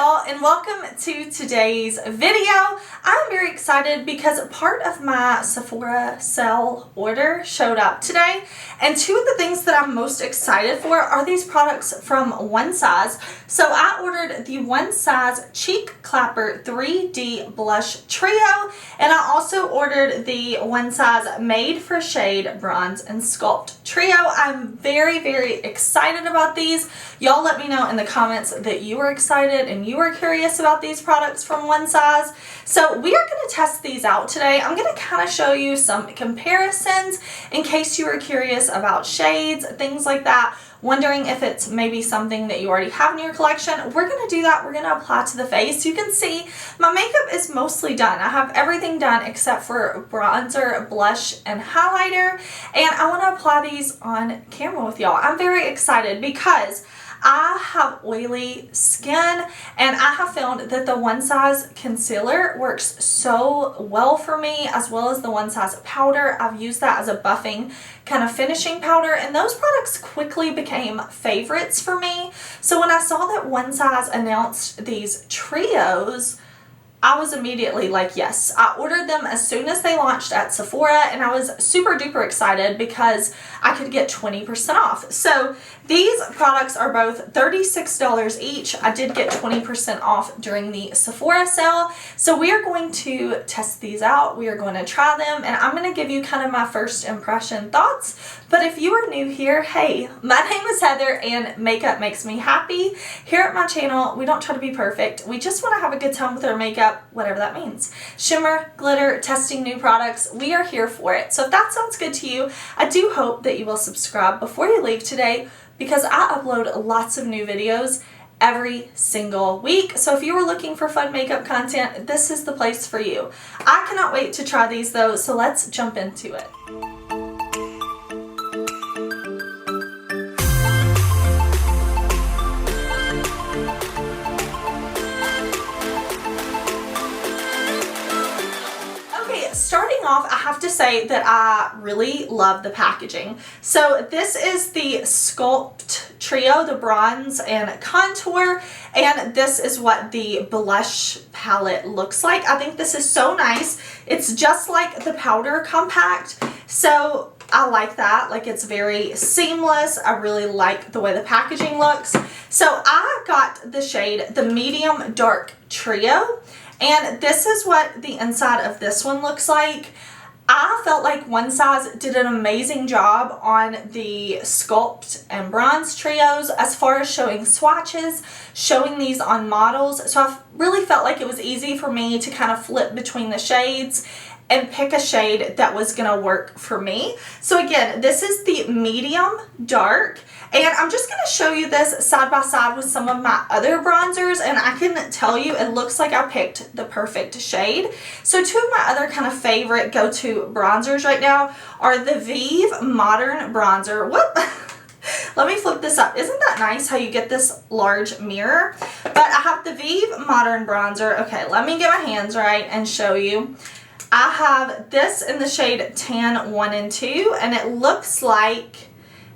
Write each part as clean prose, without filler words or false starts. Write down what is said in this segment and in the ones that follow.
y'all, and welcome to today's video. I'm very excited because part of my Sephora sale order showed up today, and two of the things that I'm most excited for are these products from One Size. So I ordered the One Size Cheek Clapper 3D Blush Trio, and I also ordered the One Size Made for Shade Bronze and Sculpt Trio. I'm very excited about these. Y'all let me know in the comments that you are excited and you are curious about these products from One Size. So we are going to test these out today. I'm going to kind of show you some comparisons in case you are curious about shades, things like that, wondering if it's maybe something that you already have in your collection. We're going to do that. We're going to apply to the face. You can see my makeup is mostly done. I have everything done except for bronzer, blush, and highlighter, and I want to apply these on camera with y'all. I'm very excited because I have oily skin, and I have found that the One Size concealer works so well for me, as well as the One Size powder. I've used that as a buffing kind of finishing powder, and those products quickly became favorites for me. So when I saw that One Size announced these trios, I was immediately like, yes. I ordered them as soon as they launched at Sephora, and I was super duper excited because I could get 20% off. So these products are both $36 each. I did get 20% off during the Sephora sale. So we are going to test these out. We are going to try them, and I'm going to give you kind of my first impression thoughts. But if you are new here, hey, my name is Heather, and makeup makes me happy. Here at my channel, we don't try to be perfect. We just want to have a good time with our makeup, whatever that means. Shimmer, glitter, testing new products, we are here for it. So if that sounds good to you, I do hope that you will subscribe before you leave today, because I upload lots of new videos every single week. So if you were looking for fun makeup content, this is the place for you. I cannot wait to try these though, so let's jump into it. Starting off, I have to say that I really love the packaging. So this is the Sculpt Trio, the bronze and contour, and this is what the blush palette looks like. I think this is so nice. It's just like the powder compact, so I like that. Like, it's very seamless. I really like the way the packaging looks. So I got the shade, the medium dark trio, and this is what the inside of this one looks like. I felt like One Size did an amazing job on the Sculpt and Bronze trios as far as showing swatches, showing these on models. So I really felt like it was easy for me to kind of flip between the shades and pick a shade that was going to work for me. So again, this is the medium dark, and I'm just going to show you this side by side with some of my other bronzers, and I can tell you it looks like I picked the perfect shade. So two of my other kind of favorite go-to bronzers right now are the VIEVE Modern Bronzer. Whoop! Let me flip this up. Isn't that nice how you get this large mirror? But I have the VIEVE Modern Bronzer. Okay, let me get my hands right and show you. I have this in the shade Tan 1 and 2, and it looks like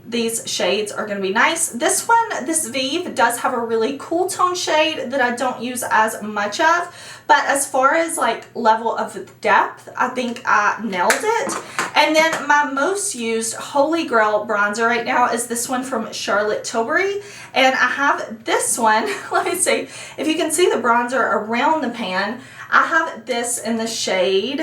these shades are going to be nice. This one, this VIEVE, does have a really cool tone shade that I don't use as much of, but as far as like level of depth, I think I nailed it. And then my most used holy grail bronzer right now is this one from Charlotte Tilbury, and I have this one. Let me see if you can see the bronzer around the pan. I have this in the shade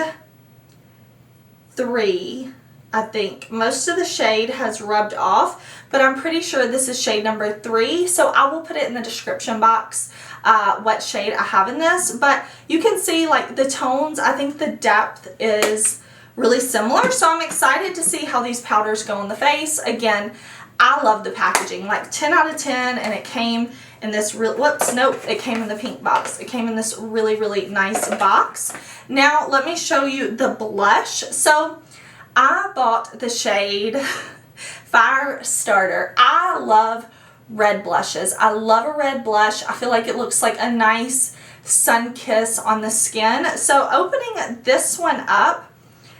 3. I think most of the shade has rubbed off, but I'm pretty sure this is shade number 3. So I will put it in the description box what shade I have in this. But you can see like the tones, I think the depth is really similar. So I'm excited to see how these powders go on the face. Again, I love the packaging, like 10 out of 10, and it came in this it came in the pink box. It came in this really nice box. Now let me show you the blush. So I bought the shade Fire Starter. I love red blushes. I love a red blush. I feel like it looks like a nice sun kiss on the skin. So opening this one up,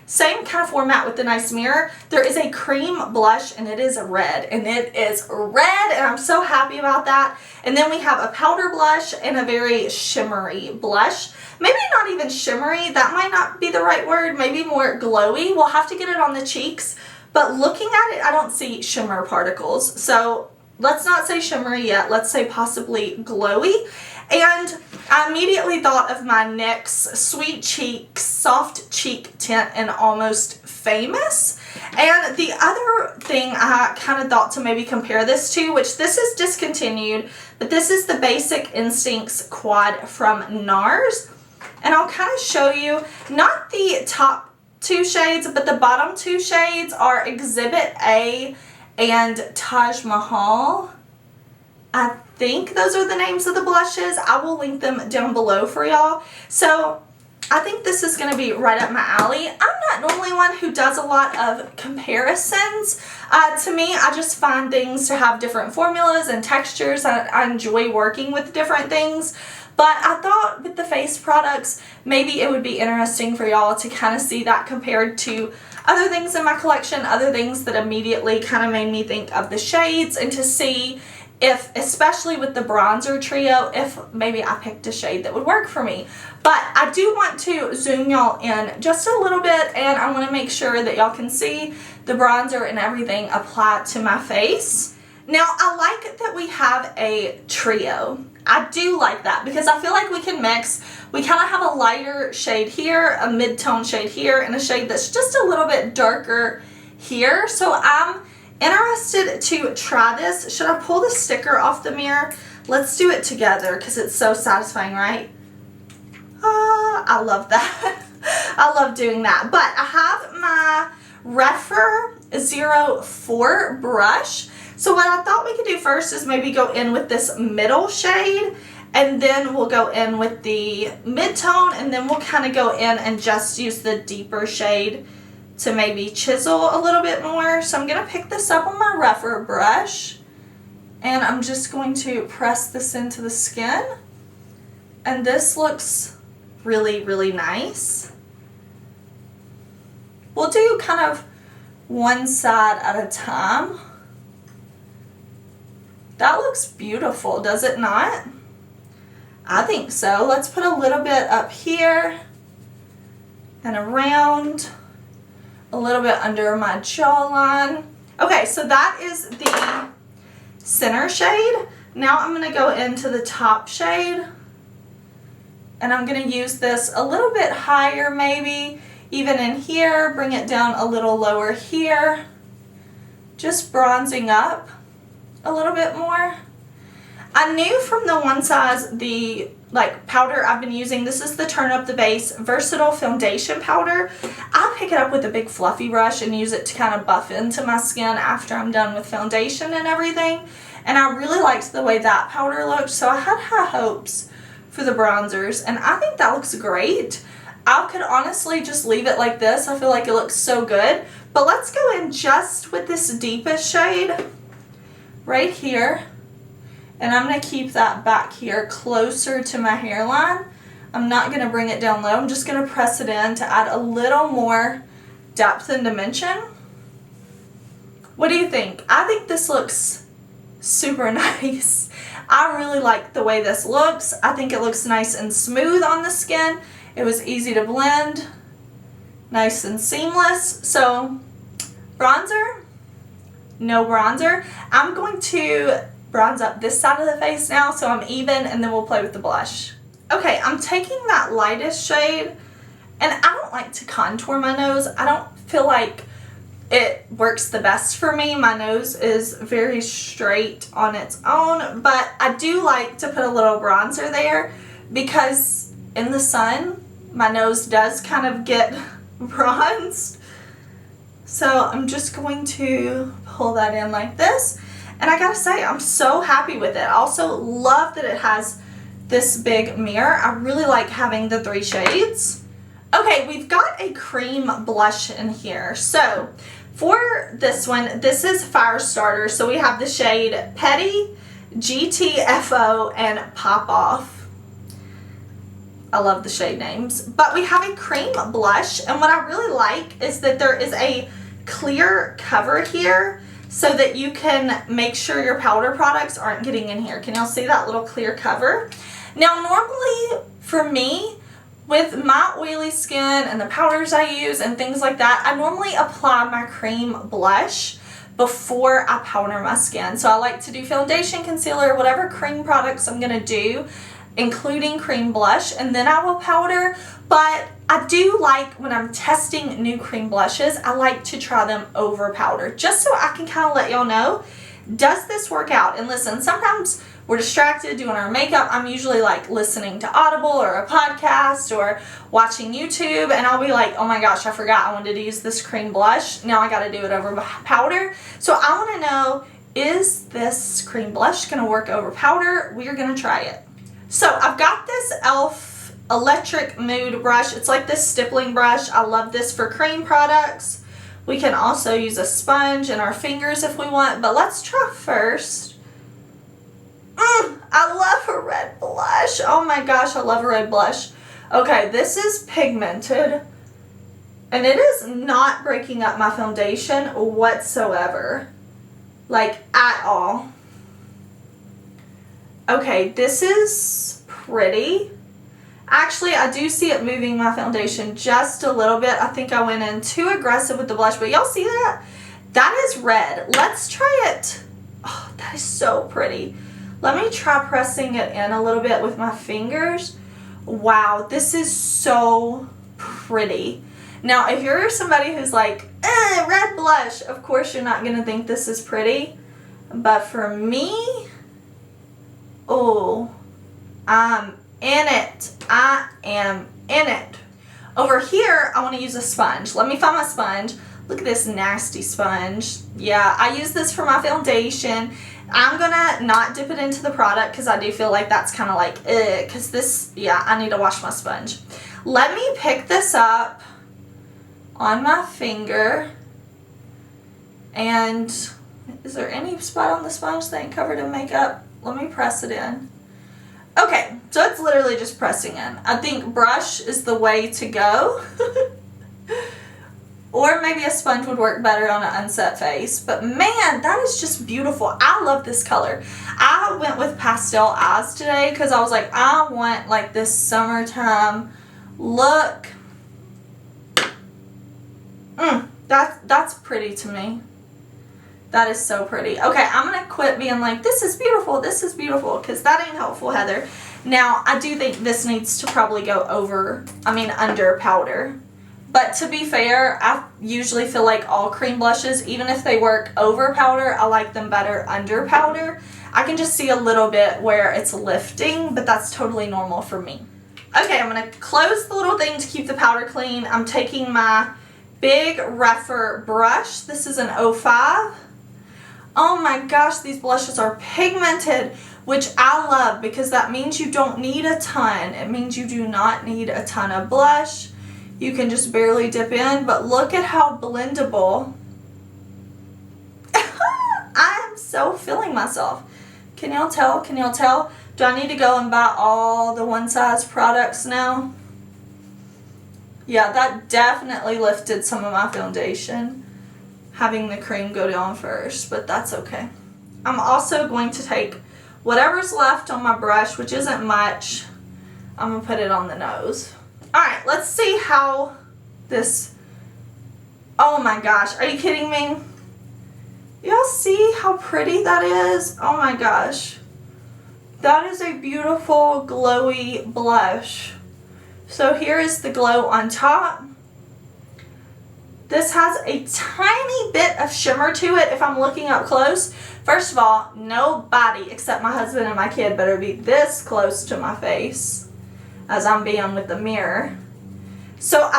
Same kind of format with the nice mirror. There is a cream blush and it is red. And it is red and I'm so happy about that. And then we have a powder blush and a very shimmery blush. Maybe not even shimmery, that might not be the right word. Maybe more glowy. We'll have to get it on the cheeks. But looking at it, I don't see shimmer particles. So let's not say shimmery yet. Let's say possibly glowy. And I immediately thought of my NYX Sweet Cheek Soft Cheek Tint in Almost Famous. And the other thing I kind of thought to maybe compare this to, which this is discontinued, but this is the Basic Instincts Quad from NARS. And I'll kind of show you, not the top 2 shades, but the bottom 2 shades are Exhibit A and Taj Mahal. I think those are the names of the blushes. I will link them down below for y'all. So I think this is going to be right up my alley. I'm not normally one who does a lot of comparisons. To me, I just find things to have different formulas and textures. I enjoy working with different things. But I thought with the face products, maybe it would be interesting for y'all to kind of see that compared to other things in my collection, other things that immediately kind of made me think of the shades, and to see if, especially with the bronzer trio, if maybe I picked a shade that would work for me. But I do want to zoom y'all in just a little bit, and I want to make sure that y'all can see the bronzer and everything applied to my face. Now, I like that we have a trio. I do like that because I feel like we can mix. We kind of have a lighter shade here, a mid-tone shade here, and a shade that's just a little bit darker here. So I'm interested to try this. Should I pull the sticker off the mirror? Let's do it together because it's so satisfying, right? I love that. I love doing that. But I have my Refer 04 brush. So what I thought we could do first is maybe go in with this middle shade, and then we'll go in with the mid-tone, and then we'll kind of go in and just use the deeper shade to maybe chisel a little bit more. So I'm going to pick this up on my Refer brush, and I'm just going to press this into the skin. And this looks really, really nice. We'll do kind of one side at a time. That looks beautiful, does it not? I think so. Let's put a little bit up here and around, a little bit under my jawline. Okay, so that is the center shade. Now I'm going to go into the top shade, and I'm going to use this a little bit higher, maybe even in here, bring it down a little lower here, just bronzing up a little bit more. I knew from the One Size, the powder I've been using, this is the Turn Up the Base Versatile Foundation Powder. I pick it up with a big fluffy brush and use it to kind of buff into my skin after I'm done with foundation and everything. And I really liked the way that powder looked, so I had high hopes for the bronzers, and I think that looks great. I could honestly just leave it like this. I feel like it looks so good. But let's go in just with this deepest shade right here, and I'm going to keep that back here closer to my hairline. I'm not going to bring it down low. I'm just going to press it in to add a little more depth and dimension. What do you think? I think this looks super nice. I really like the way this looks. I think it looks nice and smooth on the skin. It was easy to blend, nice and seamless. So bronzer, no bronzer. I'm going to bronze up this side of the face now so I'm even, and then we'll play with the blush. Okay, I'm taking that lightest shade, and I don't like to contour my nose. I don't feel like it works the best for me. My nose is very straight on its own, but I do like to put a little bronzer there because in the sun, my nose does kind of get bronzed. So I'm just going to pull that in like this. And I gotta say, I'm so happy with it. I also love that it has this big mirror. I really like having the 3 shades. Okay, we've got a cream blush in here. So for this one, this is Firestarter. So we have the shade Petty, GTFO, and Pop Off. I love the shade names. But we have a cream blush, and what I really like is that there is a clear cover here so that you can make sure your powder products aren't getting in here. Can y'all see that little clear cover? Now normally for me, with my oily skin and the powders I use and things like that, I normally apply my cream blush before I powder my skin. So I like to do foundation, concealer, whatever cream products I'm gonna do, including cream blush, and then I will powder. But I do like, when I'm testing new cream blushes, I like to try them over powder, just so I can kind of let y'all know, does this work out? And listen, sometimes we're distracted doing our makeup. I'm usually like listening to Audible or a podcast or watching YouTube, and I'll be like, oh my gosh, I forgot I wanted to use this cream blush. Now I gotta do it over powder. So I wanna know, is this cream blush gonna work over powder? We're gonna try it. So I've got this e.l.f. electric mood brush. It's like this stippling brush. I love this for cream products. We can also use a sponge and our fingers if we want, but let's try first. I love a red blush. Oh my gosh, I love a red blush. Okay, this is pigmented, and it is not breaking up my foundation whatsoever. Like, at all. Okay, this is pretty. Actually, I do see it moving my foundation just a little bit. I think I went in too aggressive with the blush, but y'all see that? That is red. Let's try it. Oh, that is so pretty. Let me try pressing it in a little bit with my fingers. Wow, this is so pretty. Now, if you're somebody who's like, red blush, of course you're not going to think this is pretty. But for me, oh, I'm in it. I am in it. Over here, I want to use a sponge. Let me find my sponge. Look at this nasty sponge. Yeah, I use this for my foundation. I'm gonna not dip it into the product because I do feel like that's kind of like, because this, yeah, I need to wash my sponge. Let me pick this up on my finger. And is there any spot on the sponge that ain't covered in makeup? Let me press it in. Okay, so it's literally just pressing in. I think brush is the way to go. Or maybe a sponge would work better on an unset face. But man, that is just beautiful. I love this color. I went with pastel eyes today because I was like, I want like this summertime look. That's pretty to me. That is so pretty. Okay, I'm going to quit being like, this is beautiful, because that ain't helpful, Heather. Now, I do think this needs to probably go under powder. But to be fair, I usually feel like all cream blushes, even if they work over powder, I like them better under powder. I can just see a little bit where it's lifting, but that's totally normal for me. Okay, I'm going to close the little thing to keep the powder clean. I'm taking my big Rephr brush. This is an 05. Oh my gosh, these blushes are pigmented, which I love because that means you don't need a ton. It means you do not need a ton of blush. You can just barely dip in, but look at how blendable. I am so feeling myself. Can y'all tell? Can y'all tell? Do I need to go and buy all the one size products now? Yeah, that definitely lifted some of my foundation, having the cream go down first, but that's okay. I'm also going to take whatever's left on my brush, which isn't much. I'm going to put it on the nose. Alright, let's see how this, oh my gosh, are you kidding me? Y'all see how pretty that is? Oh my gosh. That is a beautiful glowy blush. So here is the glow on top. This has a tiny bit of shimmer to it if I'm looking up close. First of all, nobody except my husband and my kid better be this close to my face as I'm being with the mirror. So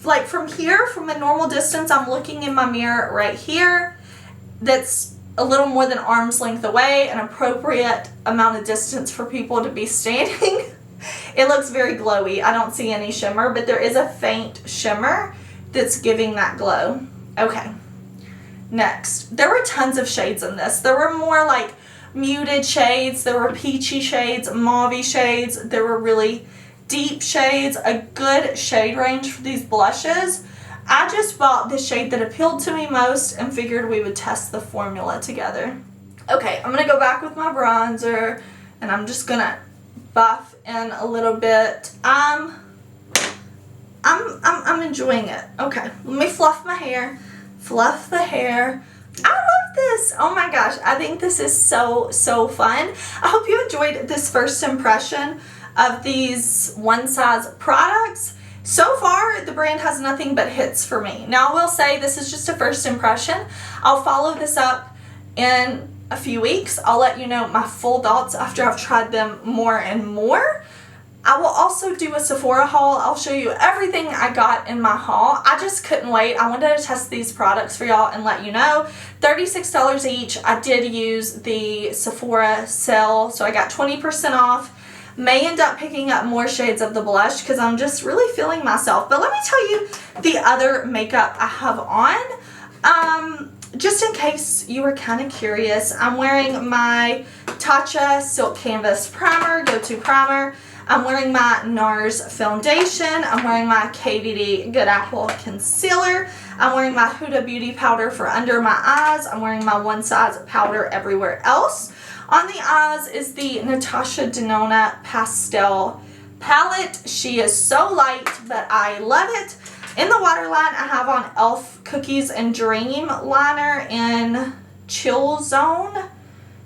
like from here, from a normal distance, I'm looking in my mirror right here. That's a little more than arm's length away, an appropriate amount of distance for people to be standing. It looks very glowy. I don't see any shimmer, but there is a faint shimmer that's giving that glow. Okay, next. There were tons of shades in this. There were more like muted shades. There were peachy shades, mauvey shades. There were really deep shades, a good shade range for these blushes. I just bought the shade that appealed to me most and figured we would test the formula together. Okay, I'm gonna go back with my bronzer and I'm just gonna buff in a little bit. I'm enjoying it. Okay, let me fluff my hair. Fluff the hair. I love this. Oh my gosh, I think this is so fun. I hope you enjoyed this first impression of these one size products. So far, the brand has nothing but hits for me. Now, I will say this is just a first impression. I'll follow this up in a few weeks. I'll let you know my full thoughts after I've tried them more and more. I will also do a Sephora haul. I'll show you everything I got in my haul. I just couldn't wait. I wanted to test these products for y'all and let you know. $36 each. I did use the Sephora sale, so I got 20% off. May end up picking up more shades of the blush because I'm just really feeling myself. But let me tell you the other makeup I have on. Just in case you were kind of curious, I'm wearing my TATCHA Silk Canvas Primer, Go-To Primer. I'm wearing my NARS foundation. I'm wearing my KVD Good Apple concealer. I'm wearing my Huda Beauty powder for under my eyes. I'm wearing my one size powder everywhere else. On the eyes is the NATASHA DENONA pastel palette. She is so light, but I love it. In the waterline, I have on e.l.f. Cookies and Dream liner in Chill Zone.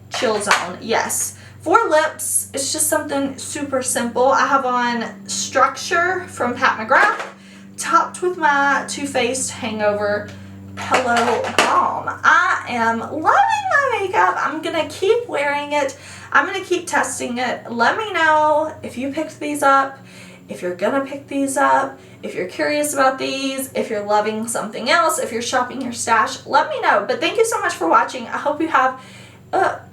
Chill Zone, yes. For lips, it's just something super simple. I have on Structure from Pat McGrath, topped with my Too Faced Hangover Pillow Balm. I am loving my makeup. I'm going to keep wearing it. I'm going to keep testing it. Let me know if you picked these up, if you're going to pick these up, if you're curious about these, if you're loving something else, if you're shopping your stash, let me know. But thank you so much for watching. I hope you have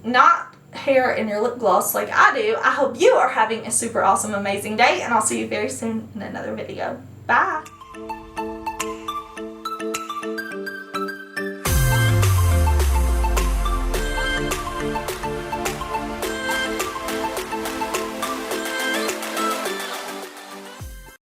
not hair in your lip gloss like I do. I hope you are having a super awesome, amazing day, and I'll see you very soon in another video. Bye!